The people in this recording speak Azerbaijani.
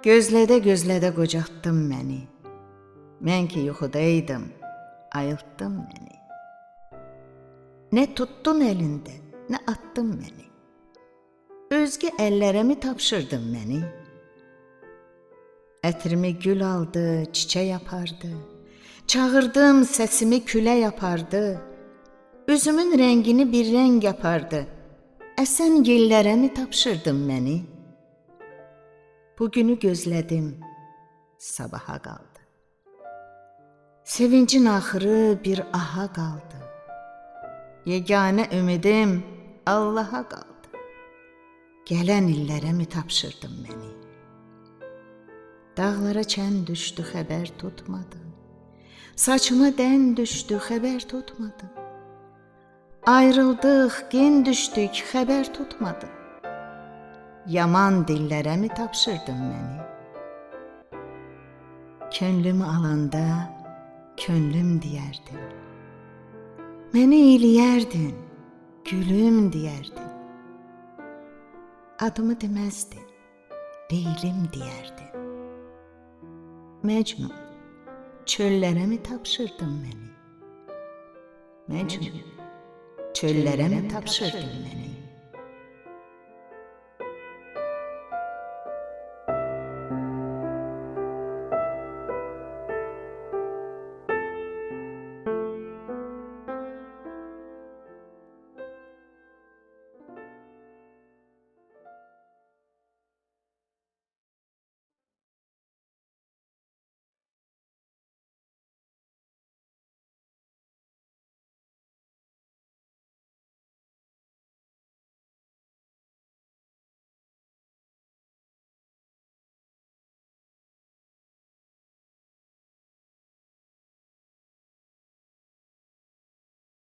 Gözlədə-gözlədə qocaltdın məni. Mən ki yuxudaydım, ayıltdın məni. Nə tuttun elində, nə attın məni. Özgə əllərə mi tapşırdın məni? Ətrimi gül aldı, çiçək yapardı. Çağırdım, səsimi külə yapardı. Üzümün rəngini bir rəng yapardı. Əsən yellərə mi tapşırdın məni? Bugünü gözlədim, sabaha qaldı. Sevincin axırı bir aha qaldı. Yeganə ümidim Allaha qaldı. Gələn illərə mi tapşırdın məni? Dağlara çən düşdü, xəbər tutmadım. Saçıma dən düşdü, xəbər tutmadım. Ayrıldıq, gen düşdük, xəbər tutmadım. Yaman dillərə mi tapşırdın məni? Könlümü alanda könlüm deyərdin. Məni eyləyərdin, gülüm deyərdin. Adımı deməzdin, Leylim deyərdin. Məcnun, çöllərə mi tapşırdın məni? Məcnun, çöllərə mi tapşırdın məni?